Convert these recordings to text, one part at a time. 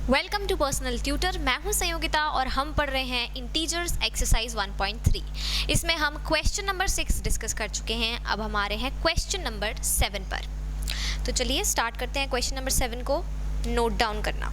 Welcome to personal tutor. मैं हूं संयोगिता और हम पढ़ रहे हैं इंटीजर्स एक्सरसाइज 1.3। इसमें हम क्वेश्चन नंबर 6 डिस्कस कर चुके हैं। अब हमारे हैं क्वेश्चन नंबर 7 पर। तो चलिए स्टार्ट करते हैं क्वेश्चन नंबर 7 को नोट डाउन करना।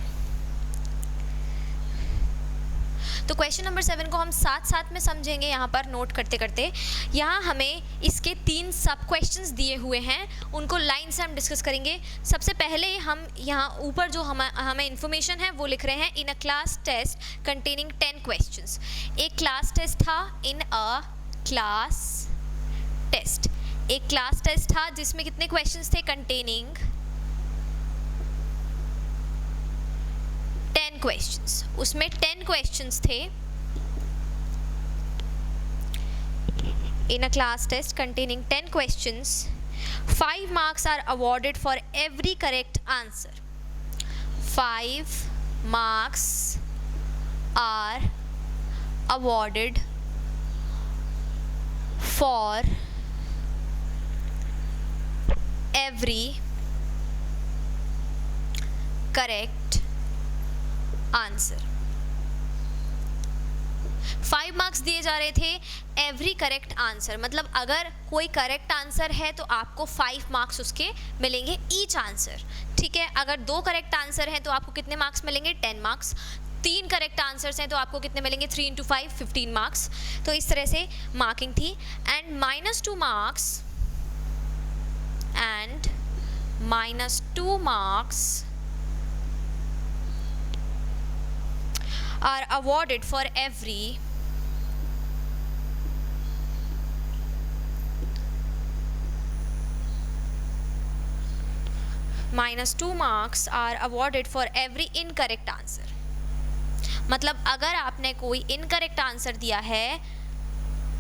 तो क्वेश्चन नंबर 7 को हम साथ साथ में समझेंगे यहाँ पर नोट करते करते। यहाँ हमें इसके 3 सब क्वेश्चंस दिए हुए हैं, उनको लाइन से हम डिस्कस करेंगे। सबसे पहले हम यहाँ ऊपर जो हमें इन्फॉर्मेशन है वो लिख रहे हैं in a class test containing 10 questions. एक क्लास टेस्ट था, इन अ क्लास टेस्ट एक क्लास टेस्ट था जिसमें कितने क्वेश्चंस थे, कंटेनिंग 10 क्वेश्चंस। उसमें 10 क्वेश्चंस थे in a class test containing 10 questions. 5 marks are awarded for every correct answer. 5 marks are awarded for every correct answer. 5 marks दिए जा रहे थे एवरी करेक्ट आंसर, मतलब अगर कोई करेक्ट आंसर है तो आपको 5 मार्क्स उसके मिलेंगे ईच आंसर। ठीक है, अगर 2 करेक्ट आंसर हैं तो आपको कितने मार्क्स मिलेंगे, 10 मार्क्स। 3 करेक्ट आंसर्स हैं तो आपको कितने मिलेंगे, 3 × 5 15 मार्क्स। तो इस तरह से मार्किंग थी। And -2 marks and -2 marks are awarded for every -2 marks are awarded for every incorrect answer। मतलब अगर आपने कोई इनकरेक्ट आंसर दिया है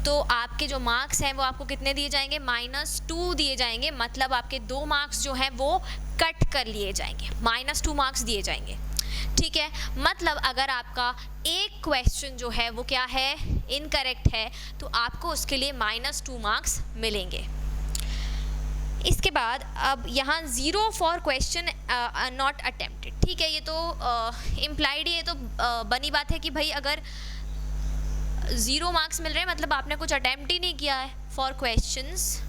तो आपके जो मार्क्स हैं वो आपको कितने दिए जाएंगे, -2 दिए जाएंगे। मतलब आपके 2 मार्क्स जो हैं वो कट कर लिए जाएंगे, -2 मार्क्स दिए जाएंगे। ठीक है, मतलब अगर आपका एक क्वेश्चन जो है वो क्या है, इनकरेक्ट है, तो आपको उसके लिए -2 मार्क्स मिलेंगे। इसके बाद अब यहाँ 0 फॉर क्वेश्चन नॉट अटेम्प्टेड। ठीक है, ये तो इम्प्लाइड, ये तो बनी बात है कि भाई अगर 0 मार्क्स मिल रहे हैं मतलब आपने कुछ अटेम्प्ट ही नहीं किया है। फॉर क्वेश्चंस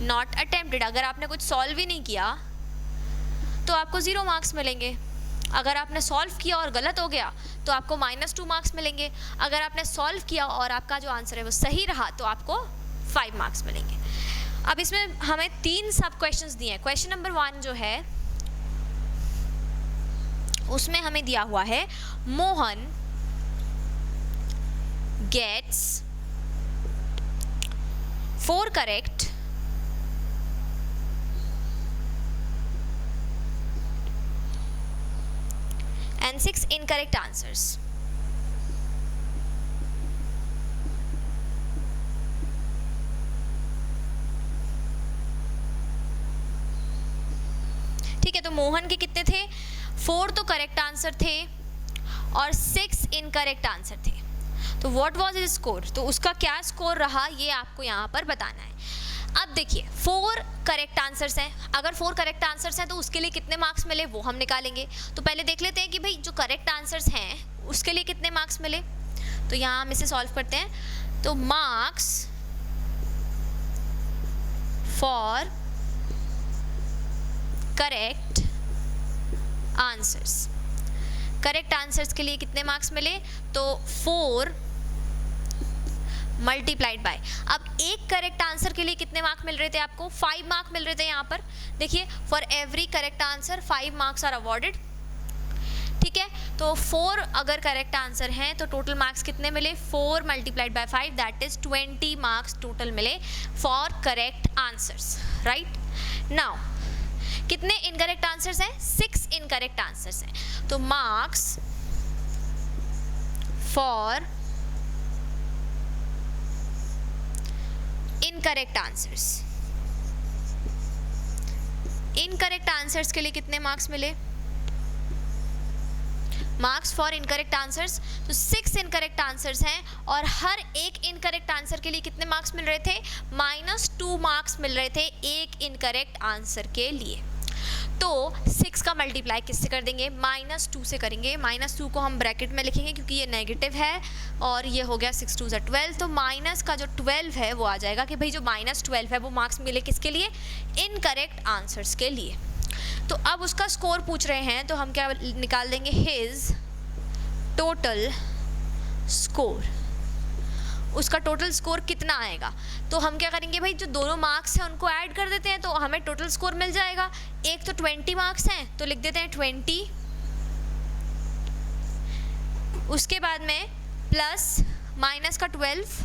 नॉट अटेम्प्टेड, अगर आपने कुछ सॉल्व ही नहीं किया तो आपको 0 मार्क्स मिलेंगे। अगर आपने सॉल्व किया और गलत हो गया तो आपको -2 मार्क्स मिलेंगे। अगर आपने सॉल्व किया और आपका जो आंसर है वो सही रहा तो आपको 5 मार्क्स मिलेंगे। अब इसमें हमें 3 सब क्वेश्चंस दिए हैं। क्वेश्चन नंबर 1 जो है उसमें हमें दिया हुआ है Mohan gets 4 correct and 6 incorrect answers। ठीक है, तो मोहन के कितने थे, 4 तो करेक्ट आंसर थे और 6 इनकरेक्ट आंसर थे। तो व्हाट वाज हिज स्कोर, तो उसका क्या स्कोर रहा ये आपको यहाँ पर बताना है। अब देखिए 4 करेक्ट आंसर्स हैं, अगर 4 करेक्ट आंसर्स हैं तो उसके लिए कितने मार्क्स मिले वो हम निकालेंगे। तो पहले देख लेते हैं कि भाई जो करेक्ट आंसर्स हैं उसके लिए कितने मार्क्स मिले। तो यहाँ हम इसे सॉल्व करते हैं। तो marks for correct answers, correct answers के लिए कितने मार्क्स मिले, तो 4 मल्टीप्लाइड बाय, अब एक करेक्ट आंसर के लिए कितने मार्क्स मिल रहे थे आपको, 5 मार्क्स मिल रहे थे। यहाँ पर देखिए for every correct answer 5 marks are awarded. ठीक है, तो 4 अगर करेक्ट आंसर हैं तो टोटल मार्क्स कितने मिले, 4 multiplied by 5 that is 20 marks total मिले for correct answers. Right now कितने इनकरेक्ट आंसर्स हैं, 6 इनकरेक्ट आंसर्स हैं। तो marks for incorrect answers, incorrect answers के लिए कितने मार्क्स मिले, मार्क्स फॉर इनकरेक्ट आंसर्स, तो 6 इनकरेक्ट आंसर्स हैं और हर एक इनकरेक्ट आंसर के लिए कितने मार्क्स मिल रहे थे, -2 मार्क्स मिल रहे थे एक इनकरेक्ट आंसर के लिए। तो 6 का मल्टीप्लाई किससे कर देंगे, -2 से करेंगे। -2 को हम ब्रैकेट में लिखेंगे क्योंकि ये नेगेटिव है, और ये हो गया 6 2 12, तो माइनस का जो 12 है वो आ जाएगा कि भाई जो -12 है वो मार्क्स मिले किसके लिए, इनकरेक्ट आंसर्स के लिए। तो अब उसका स्कोर पूछ रहे हैं, तो हम क्या निकाल देंगे, हिज टोटल स्कोर। उसका टोटल स्कोर कितना आएगा, तो हम क्या करेंगे भाई, जो दोनों मार्क्स हैं उनको ऐड कर देते हैं तो हमें टोटल स्कोर मिल जाएगा। एक तो 20 मार्क्स हैं तो लिख देते हैं 20, उसके बाद में प्लस माइनस का 12,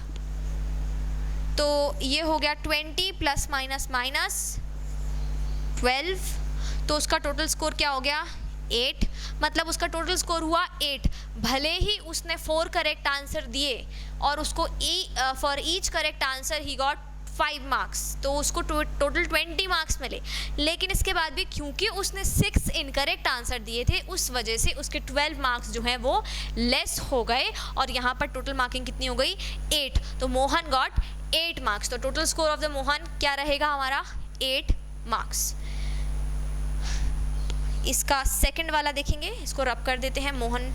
तो ये हो गया 20 प्लस माइनस माइनस 12, तो उसका टोटल स्कोर क्या हो गया, 8। मतलब उसका टोटल स्कोर हुआ 8। भले ही उसने 4 करेक्ट आंसर दिए और उसको for each correct answer he got 5 marks, तो उसको टोटल 20 मार्क्स मिले, लेकिन इसके बाद भी क्योंकि उसने 6 इनकरेक्ट आंसर दिए थे उस वजह से उसके 12 मार्क्स जो हैं वो लेस हो गए, और यहाँ पर टोटल मार्किंग कितनी हो गई, 8। तो मोहन गॉट 8 मार्क्स। तो total score of the Mohan क्या रहेगा हमारा, 8 मार्क्स। इसका सेकंड वाला देखेंगे, इसको रब कर देते हैं, मोहन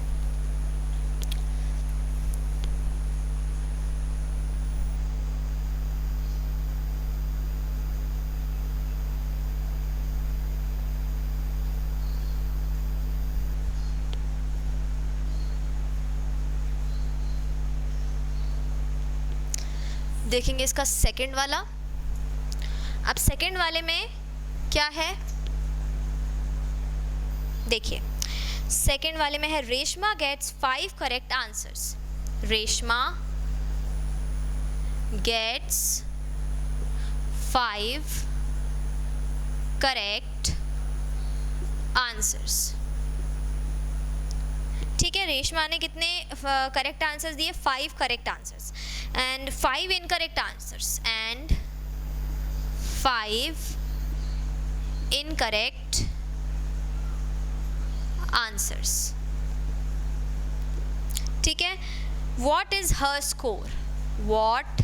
देखेंगे इसका सेकंड वाला। अब सेकंड वाले में क्या है, देखिए सेकंड वाले में है Reshma gets 5 correct answers. Reshma gets 5 correct answers. ठीक है, रेशमा ने कितने करेक्ट आंसर्स दिए, 5 correct answers, and 5 incorrect answers, and 5 incorrect answers. ठीक है, what is her score, what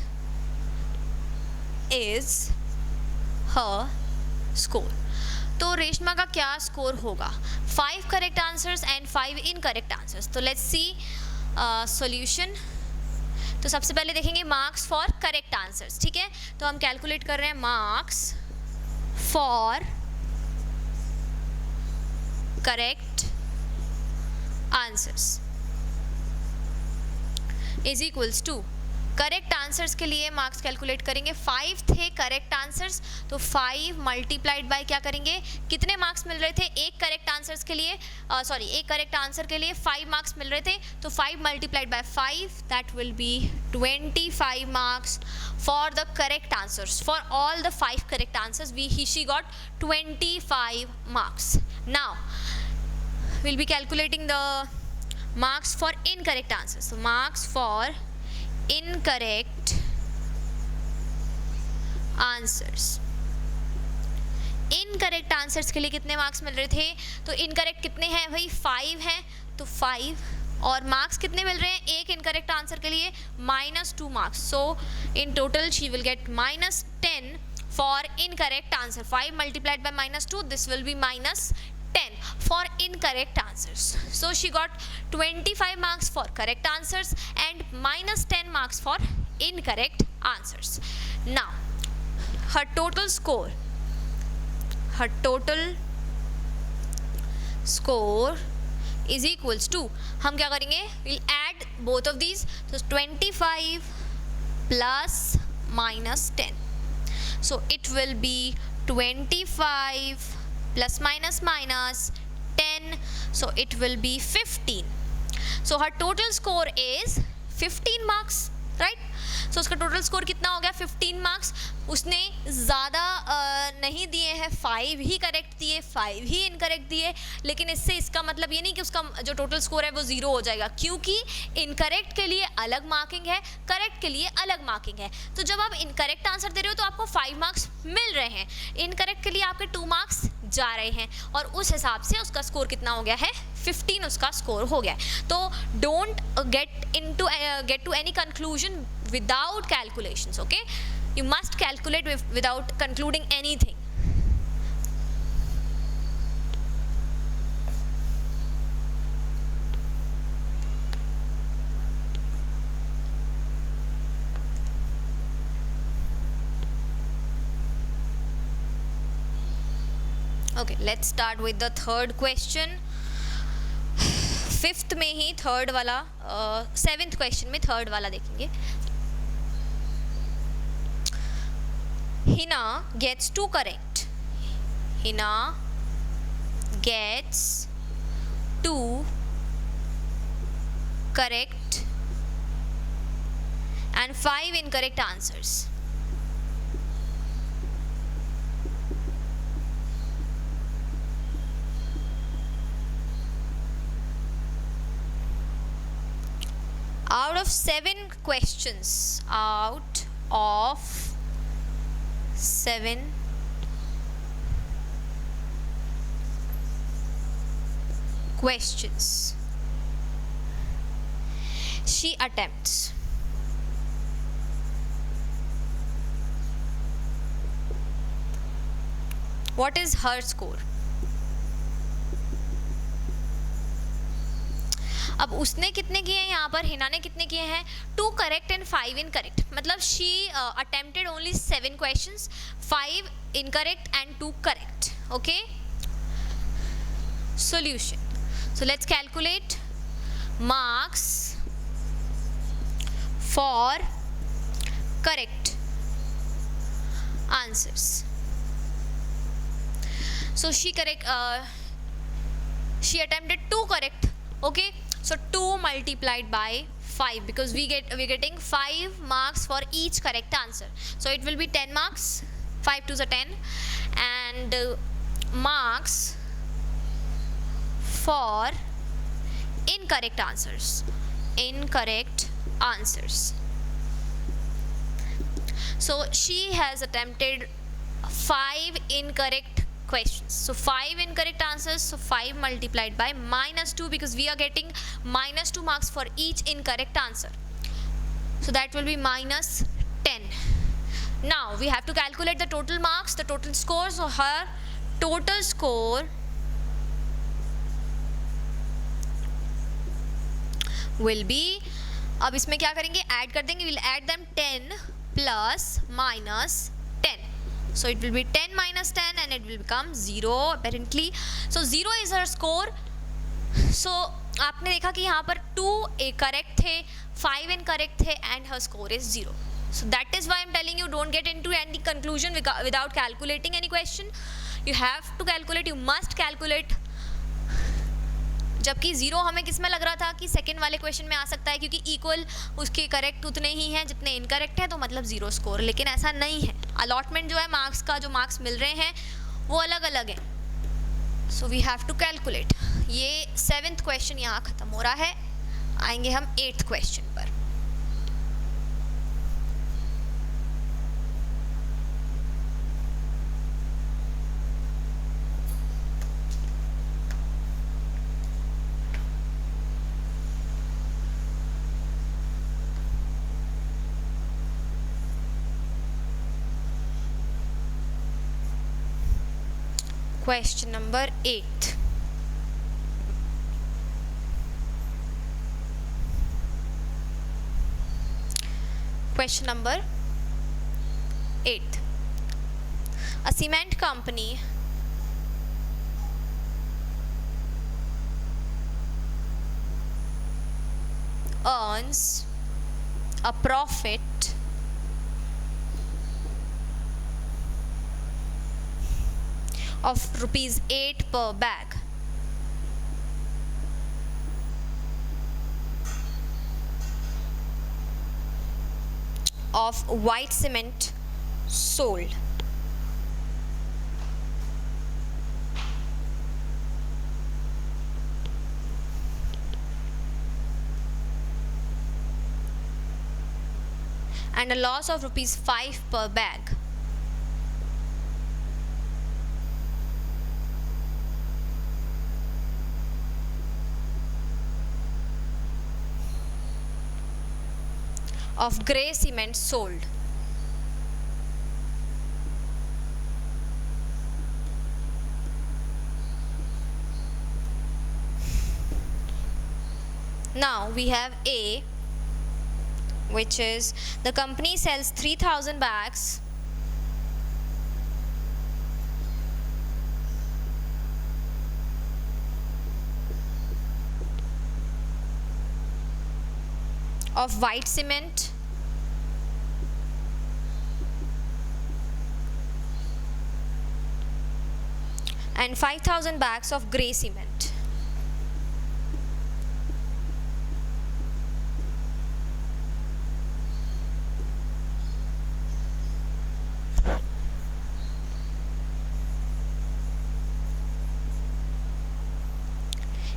is her score. तो रेशमा का क्या स्कोर होगा, 5 correct answers and 5 incorrect answers. तो लेट्स सी सॉल्यूशन। तो सबसे पहले देखेंगे मार्क्स फॉर करेक्ट आंसर्स। ठीक है, तो हम कैलकुलेट कर रहे हैं marks for correct answers is equals to, correct answers के लिए मार्क्स कैलकुलेट करेंगे, 5 थे करेक्ट आंसर्स, तो 5 मल्टीप्लाइड बाय क्या करेंगे, कितने मार्क्स मिल रहे थे, एक करेक्ट आंसर्स के लिए एक करेक्ट आंसर के लिए 5 मार्क्स मिल रहे थे, तो 5 multiplied by 5 that will be 25 marks for the correct answers. For all the 5 correct answers she got 25 marks. Now we'll be calculating the marks for incorrect answers. So marks for incorrect answers. Incorrect answers के लिए कितने marks मिल रहे थे, तो incorrect कितने हैं भाई, 5 हैं, तो 5, और मार्क्स कितने मिल रहे हैं एक इनकरेक्ट आंसर के लिए, -2 marks. So in total she will get -10 for incorrect answer. 5 multiplied bye -2, this will be -10 for incorrect answers. So she got 25 marks for correct answers and -10 marks for incorrect answers. Now her total score is equals to, हम क्या करेंगे, we'll add both of these, so 25 plus -10, so it will be 25 plus minus 10, so it will be 15. So her total score is 15 marks, right? So उसका total score कितना हो गया, 15 marks. उसने ज़्यादा नहीं दिए हैं, 5 ही करेक्ट दिए, 5 ही इनकरेक्ट दिए, लेकिन इससे इसका मतलब ये नहीं कि उसका जो टोटल स्कोर है वो 0 हो जाएगा, क्योंकि इनकरेक्ट के लिए अलग मार्किंग है, करेक्ट के लिए अलग मार्किंग है। तो जब आप इनकरेक्ट आंसर दे रहे हो तो आपको 5 मार्क्स मिल रहे हैं, इनकरेक्ट के लिए आपके 2 मार्क्स जा रहे हैं, और उस हिसाब से उसका स्कोर कितना हो गया है, 15 उसका स्कोर हो गया है। तो don't get to any conclusion without calculations, okay? You must calculate without concluding anything. Okay, let's start with the third question. Fifth में ही थर्ड वाला, सेवेंथ क्वेश्चन में थर्ड वाला देखेंगे. Hina gets 2 correct. Hina gets 2 correct and 5 incorrect answers. Out of 7 questions, out of 7 questions she attempts, what is her score? अब उसने कितने किए हैं, यहाँ पर हिना ने कितने किए हैं? 2 करेक्ट एंड 5 इनकरेक्ट. मतलब she attempted only 7 questions, 5 incorrect and 2 correct. Okay, solution. So let's calculate marks for correct answers. So she attempted 2 correct. Okay, so 2 multiplied by 5, because we're getting 5 marks for each correct answer. So it will be 10 marks, 5 to the 10, and marks for incorrect answers. So she has attempted 5 incorrect questions. So 5 incorrect answers. So 5 multiplied by -2, because we are getting -2 marks for each incorrect answer. So that will be -10. Now we have to calculate the total marks, the total score. So her total score will be, अब इसमें क्या करेंगे, add कर देंगे. we'll add them 10 plus -10. So it will be 10 minus 10 and it will become 0 apparently. So 0 is her score. So आपने देखा कि यहाँ पर 2 करेक्ट थे, 5 इनकरेक्ट थे, and her score is 0. So that is why I'm telling you, don't get into any conclusion without calculating any question. You have to calculate, you must calculate. जबकि 0 हमें किस में लग रहा था कि सेकंड वाले क्वेश्चन में आ सकता है, क्योंकि इक्वल उसके करेक्ट उतने ही हैं जितने इनकरेक्ट हैं, तो मतलब 0 स्कोर. लेकिन ऐसा नहीं है. अलॉटमेंट जो है मार्क्स का, जो मार्क्स मिल रहे हैं वो अलग अलग हैं. So we have to calculate. ये 7th क्वेश्चन यहाँ ख़त्म हो रहा है. आएंगे हम 8th क्वेश्चन पर. Question number 8. Question number 8. A cement company earns a profit of rupees 8 per bag. Of white cement sold. And a loss of rupees 5 per bag. Of grey cement sold. Now we have A, which is the company sells 3,000 bags of white cement and 5,000 bags of grey cement.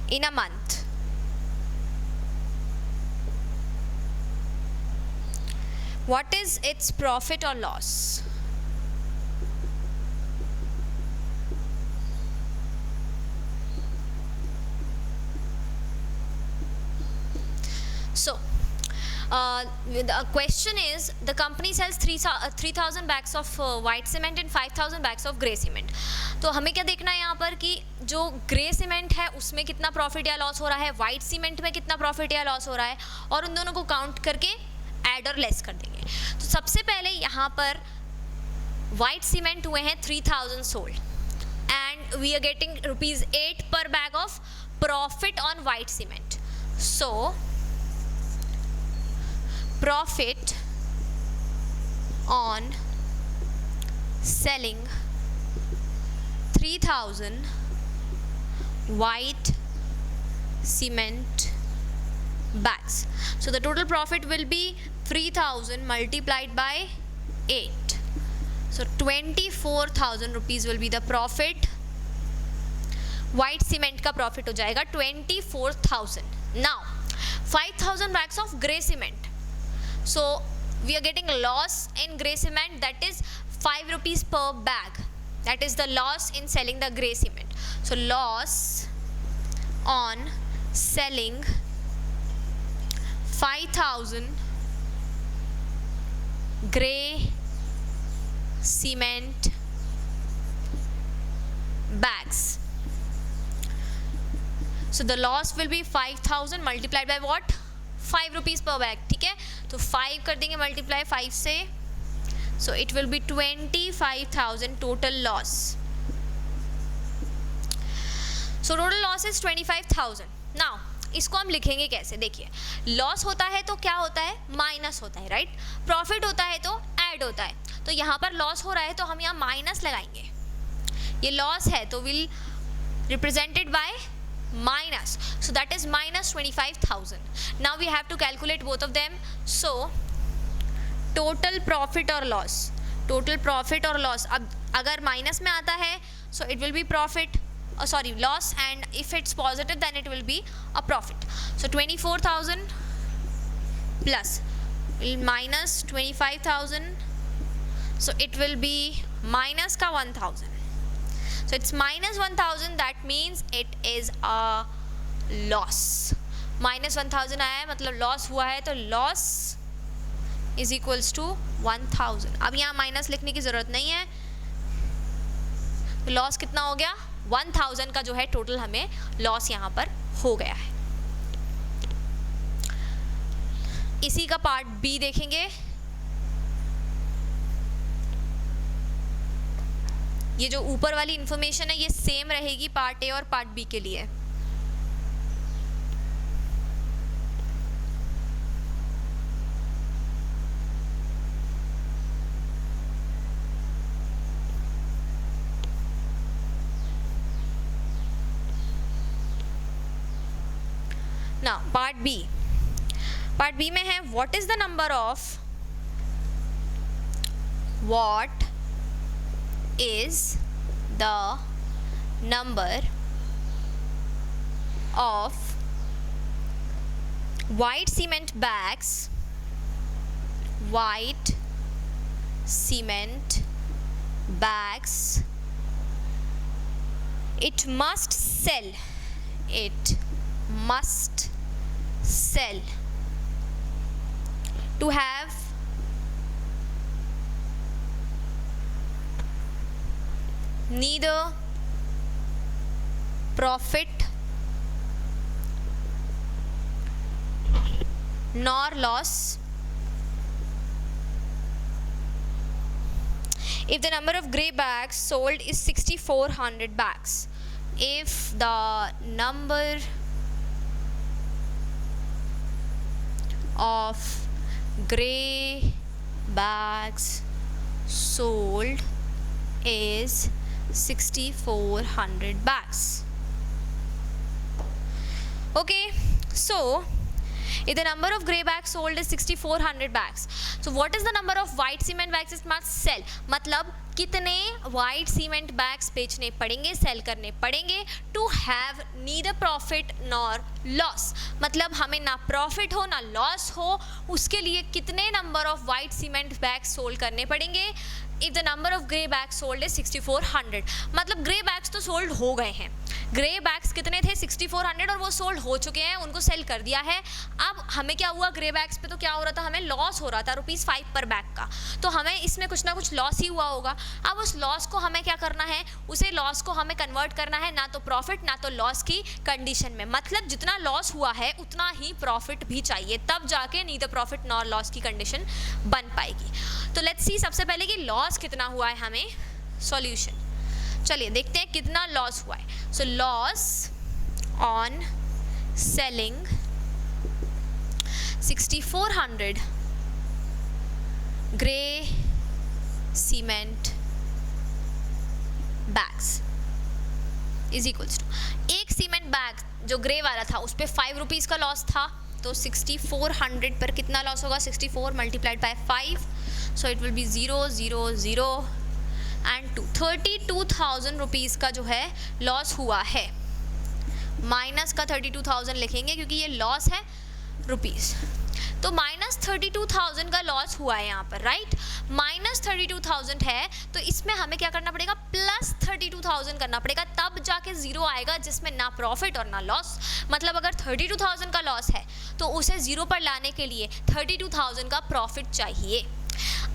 In a month. What is its profit or loss? So the question is, the company sells 3,000 bags of white cement and 5,000 bags of grey cement. तो हमें क्या देखना है यहाँ पर कि जो grey cement है उसमें कितना प्रॉफिट या लॉस हो रहा है, वाइट सीमेंट में कितना प्रॉफिट या लॉस हो रहा है, और उन दोनों को काउंट करके ऐड और लेस कर देंगे. तो सबसे पहले यहाँ पर वाइट सीमेंट हुए हैं 3,000 sold and we are getting ₹8 पर bag of profit on white cement. So profit on selling 3,000 white cement bags. So the total profit will be 3,000 multiplied by 8. So 24,000 rupees will be the profit. White cement का profit हो जाएगा 24,000. Now 5,000 bags of grey cement. So we are getting loss in grey cement, that is 5 rupees per bag. That is the loss in selling the grey cement. So loss on selling 5,000 grey cement bags. So the loss will be 5,000 multiplied by what? 5 rupees per bag. ठीक है, तो 5 कर देंगे multiply 5 से. So it will be 25,000 total loss. So total loss is 25,000. Now इसको हम लिखेंगे कैसे? देखिए, लॉस होता है तो क्या होता है? माइनस होता है, राइट? प्रॉफिट होता है तो ऐड होता है. तो यहाँ पर लॉस हो रहा है तो हम यहाँ माइनस लगाएंगे. ये लॉस है तो will represented by minus, so that is minus 25,000. Now we have to calculate both of them. So total profit or loss, total profit or loss, अब अगर माइनस में आता है so it will be profit, sorry loss, and if it's positive then it will be a profit. So 24,000 plus minus 25,000, so it will be minus का 1,000. So it's minus 1,000, that means it is a loss. Minus 1,000 आया है मतलब loss हुआ है, तो loss is equals to 1,000. अब यहाँ minus लिखने की ज़रूरत नहीं है. लॉस कितना हो गया? 1,000 का जो है टोटल हमें लॉस यहाँ पर हो गया है. इसी का पार्ट बी देखेंगे. ये जो ऊपर वाली इंफॉर्मेशन है ये सेम रहेगी पार्ट ए और पार्ट बी के लिए. ना पार्ट बी में है what is the number of, what is the number of white cement bags, white cement bags it must sell to have neither profit nor loss if the number of grey bags sold is 6,400 bags. If the number of gray bags sold is 6400 bags. Okay, so if the number of gray bags sold is 6400 bags, so what is the number of white cement bags it must sell? मतलब कितने white cement bags बेचने पड़ेंगे, sell करने पड़ेंगे to have neither profit nor loss, मतलब हमें ना profit हो ना लॉस हो, उसके लिए कितने number of white cement bags sold करने पड़ेंगे. If the number of grey bags sold is 6400, मतलब ग्रे बैग्स तो सोल्ड हो गए हैं. ग्रे बैग्स कितने थे? 6400, और वो सोल्ड हो चुके हैं, उनको सेल कर दिया है. अब हमें क्या हुआ, ग्रे बैग्स पे तो क्या हो रहा था, हमें लॉस हो रहा था ₹5 पर बैग का, तो हमें इसमें कुछ ना कुछ लॉस ही हुआ होगा. अब उस लॉस को हमें क्या करना है, उसे लॉस को हमें कन्वर्ट करना है ना तो प्रॉफिट ना तो लॉस की कंडीशन में, मतलब जितना लॉस हुआ है उतना ही प्रॉफिट भी चाहिए, तब जाके नीदर प्रॉफिट नॉर लॉस की कंडीशन बन पाएगी. तो लेट्स सी सबसे पहले कि लॉस कितना हुआ है हमें. सॉल्यूशन, चलिए देखते हैं कितना लॉस हुआ है. So loss on selling 6400 grey cement bags is equals to, एक सीमेंट बैग जो ग्रे वाला था उस पर ₹5 का लॉस था, तो 6400 पर कितना लॉस होगा, 64 multiplied by 5, so it will be 0 0 0 and 2, 32,000 rupees का जो है लॉस हुआ है. माइनस का 32,000 लिखेंगे क्योंकि ये लॉस है रुपीज़, तो -32,000 का लॉस हुआ है यहाँ पर, राइट. -32,000 है तो इसमें हमें क्या करना पड़ेगा, +32,000 करना पड़ेगा, तब जाके ज़ीरो आएगा जिसमें ना प्रॉफिट और ना लॉस. मतलब अगर 32,000 का लॉस है तो उसे ज़ीरो पर लाने के लिए 32,000 का प्रॉफिट चाहिए.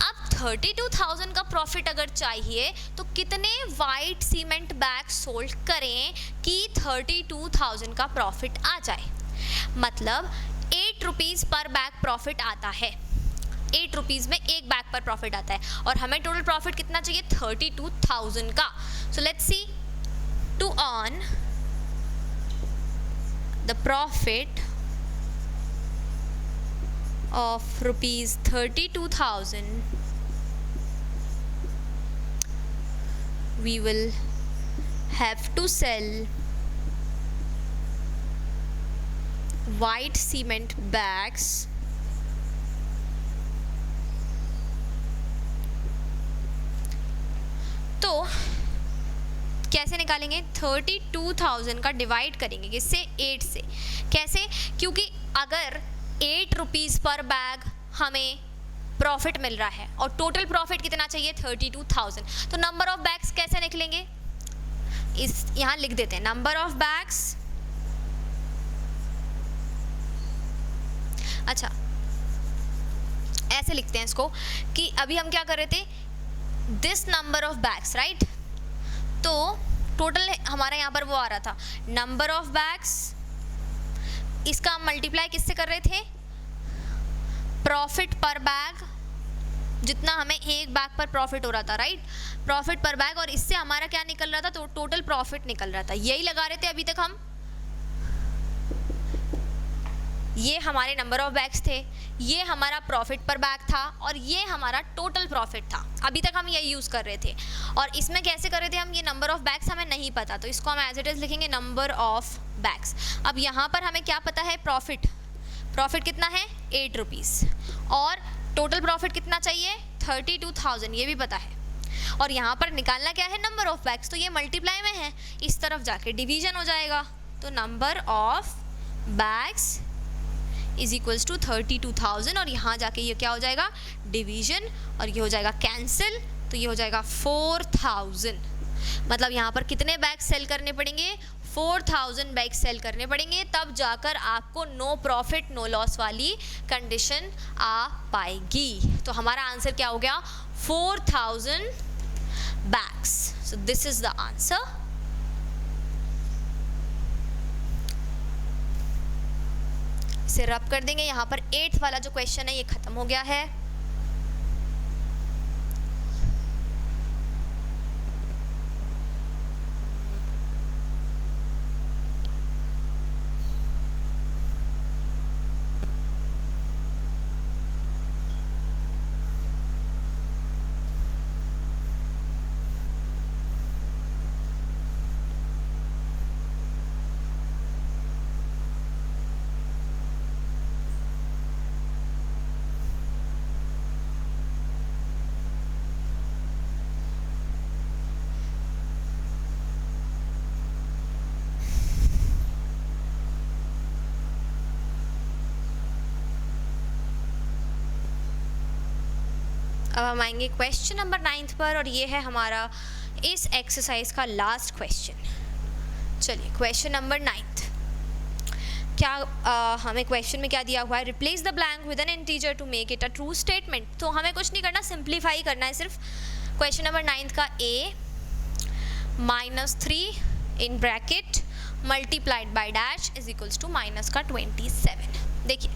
अब 32,000 का प्रॉफिट अगर चाहिए तो कितने वाइट सीमेंट बैग सोल्ड करें कि 32,000 का प्रॉफिट आ जाए. मतलब ₹8 पर बैग प्रॉफिट आता है, ₹8 में एक बैग पर प्रॉफिट आता है, और हमें टोटल प्रॉफिट कितना चाहिए, 32,000 का. So let's see, to earn the profit of ₹32,000 we will have to sell white cement bags तो कैसे निकालेंगे, 32,000 का डिवाइड करेंगे किससे, 8 से. कैसे, क्योंकि अगर ₹8 पर बैग हमें प्रॉफिट मिल रहा है और टोटल प्रॉफिट कितना चाहिए, 32,000, तो नंबर ऑफ बैग्स कैसे निकलेंगे, इस यहाँ लिख देते हैं, नंबर ऑफ बैग्स, अच्छा ऐसे लिखते हैं इसको कि अभी हम क्या कर रहे थे, this number of bags, right. तो टोटल हमारा यहाँ पर वो आ रहा था नंबर ऑफ बैग्स, इसका हम मल्टीप्लाई किससे कर रहे थे, प्रॉफिट पर बैग, जितना हमें एक बैग पर प्रॉफिट हो रहा था, राइट, प्रॉफिट पर बैग, और इससे हमारा क्या निकल रहा था, तो टोटल प्रॉफिट निकल रहा था. यही लगा रहे थे अभी तक हम, ये हमारे नंबर ऑफ बैग्स थे, ये हमारा प्रॉफिट पर बैग था, और ये हमारा टोटल प्रॉफिट था. अभी तक हम यही यूज़ कर रहे थे, और इसमें कैसे कर रहे थे हम, ये नंबर ऑफ बैग्स हमें नहीं पता, तो इसको हम एज इट इज़ लिखेंगे नंबर ऑफ बैग्स. अब यहाँ पर हमें क्या पता है, प्रॉफिट, प्रॉफिट कितना है, ₹8, और टोटल प्रॉफिट कितना चाहिए, 32,000, ये भी पता है. और यहाँ पर निकालना क्या है, नंबर ऑफ बैग्स, तो ये मल्टीप्लाई में है, इस तरफ जाके डिवीजन हो जाएगा, तो number of bags is equals to 32,000, और यहाँ जाके ये क्या हो जाएगा, डिवीजन, और ये हो जाएगा कैंसिल, तो ये हो जाएगा 4,000. मतलब यहाँ पर कितने बैग सेल करने पड़ेंगे, 4,000 बैग सेल करने पड़ेंगे, तब जाकर आपको नो प्रॉफिट नो लॉस वाली कंडीशन आ पाएगी. तो हमारा आंसर क्या हो गया, 4,000 bags. So this is the answer. इसे रब कर देंगे, यहाँ पर 8th वाला जो क्वेश्चन है ये खत्म हो गया है. अब हम आएंगे क्वेश्चन नंबर 9 पर, और ये है हमारा इस एक्सरसाइज का लास्ट क्वेश्चन। चलिए क्वेश्चन नंबर 9 क्या हमें क्वेश्चन में क्या दिया हुआ है, replace the blank with an integer to make it a true statement. तो हमें कुछ नहीं करना, सिंप्लीफाई करना है सिर्फ। क्वेश्चन नंबर 9 का a -3 in bracket multiplied by dash is equals to minus का 27। देखिए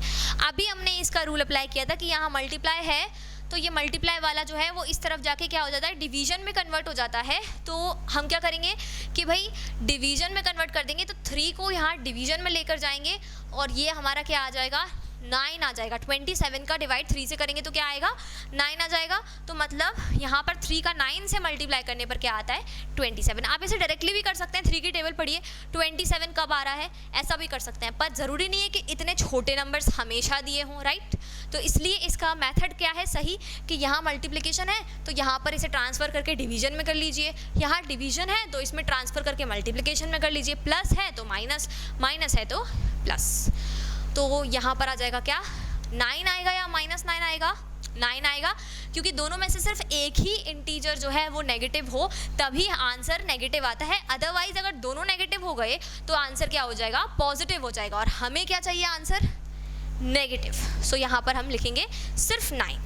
अभी हमने इसका रूल अप्लाई किया था कि यहाँ मल्टीप्लाई है तो ये मल्टीप्लाई वाला जो है वो इस तरफ जाके क्या हो जाता है, डिवीजन में कन्वर्ट हो जाता है। तो हम क्या करेंगे कि भाई डिवीजन में कन्वर्ट कर देंगे, तो 3 को यहाँ डिवीजन में लेकर जाएंगे और ये हमारा क्या आ जाएगा, 9 आ जाएगा। 27 का डिवाइड 3 से करेंगे तो क्या आएगा, 9 आ जाएगा। तो मतलब यहाँ पर 3 का 9 से मल्टीप्लाई करने पर क्या आता है, 27। आप इसे डायरेक्टली भी कर सकते हैं, 3 की टेबल पढ़िए 27 कब आ रहा है, ऐसा भी कर सकते हैं। पर ज़रूरी नहीं है कि इतने छोटे नंबर्स हमेशा दिए हों, राइट। तो इसलिए इसका मेथड क्या है सही, कि यहाँ मल्टीप्लिकेशन है तो यहाँ पर इसे ट्रांसफ़र करके डिवीजन में कर लीजिए, यहाँ डिवीजन है तो इसमें ट्रांसफ़र करके मल्टीप्लिकेशन में कर लीजिए, प्लस है तो माइनस, माइनस है तो प्लस। तो यहाँ पर आ जाएगा क्या, 9 आएगा या -9 आएगा, 9 आएगा, क्योंकि दोनों में से सिर्फ एक ही इंटीजर जो है वो नेगेटिव हो तभी आंसर नेगेटिव आता है। अदरवाइज अगर दोनों नेगेटिव हो गए तो आंसर क्या हो जाएगा, पॉजिटिव हो जाएगा। और हमें क्या चाहिए, आंसर नेगेटिव। सो यहाँ पर हम लिखेंगे सिर्फ 9।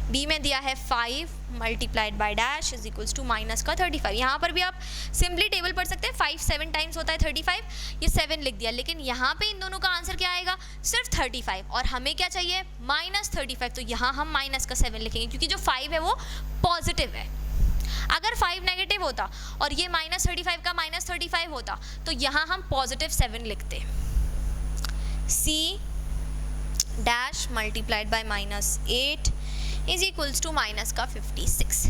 बी में दिया है 5 multiplied by dash is equals to minus का 35। यहाँ पर भी आप सिंपली टेबल पढ़ सकते हैं, 5 7 टाइम्स होता है 35, ये 7 लिख दिया। लेकिन यहाँ पे इन दोनों का आंसर क्या आएगा, सिर्फ 35, और हमें क्या चाहिए, -35। तो यहाँ हम माइनस का 7 लिखेंगे, क्योंकि जो 5 है वो पॉजिटिव है। अगर 5 नेगेटिव होता और ये -35 का -35 होता तो यहाँ हम पॉजिटिव 7 लिखते। C dash multiplied by -8 is equals to minus का 56।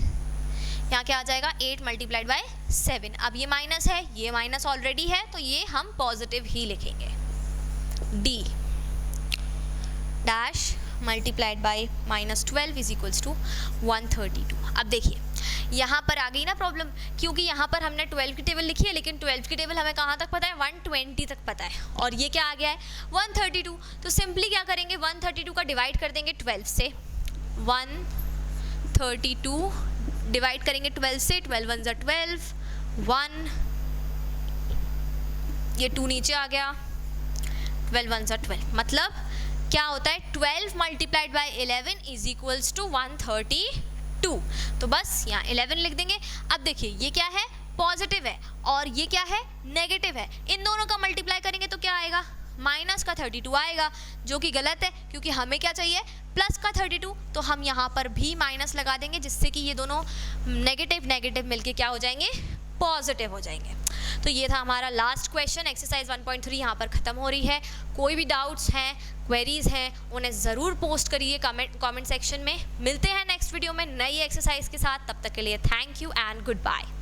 यहाँ क्या आ जाएगा, 8 मल्टीप्लाइड बाय 7। अब ये माइनस है, ये माइनस ऑलरेडी है, तो ये हम पॉजिटिव ही लिखेंगे। D dash multiplied by -12 is equals to 132। अब देखिए यहाँ पर आ गई ना प्रॉब्लम, क्योंकि यहाँ पर हमने 12 की टेबल लिखी है, लेकिन 12 की टेबल हमें कहाँ तक पता है, 120 तक पता है, और ये क्या आ गया है, 132। तो सिंपली क्या करेंगे, 132 का डिवाइड कर देंगे 12 से, 132 डिवाइड करेंगे 12 से, 12 1 = 12, 1 ये 2 नीचे आ गया, 12 1 = 12। मतलब क्या होता है, 12 multiplied by 11 is equals to 132। तो बस यहाँ 11 लिख देंगे। अब देखिए ये क्या है, पॉजिटिव है, और ये क्या है, नेगेटिव है। इन दोनों का मल्टीप्लाई करेंगे तो क्या आएगा, माइनस का 32 आएगा, जो कि गलत है, क्योंकि हमें क्या चाहिए, प्लस का 32। तो हम यहाँ पर भी माइनस लगा देंगे, जिससे कि ये दोनों नेगेटिव नेगेटिव मिलके क्या हो जाएंगे, पॉजिटिव हो जाएंगे। तो ये था हमारा लास्ट क्वेश्चन, एक्सरसाइज 1.3 यहाँ पर ख़त्म हो रही है। कोई भी डाउट्स हैं, क्वेरीज़ हैं, उन्हें ज़रूर पोस्ट करिए कमेंट सेक्शन में। मिलते हैं नेक्स्ट वीडियो में नई एक्सरसाइज के साथ, तब तक के लिए thank you and good bye.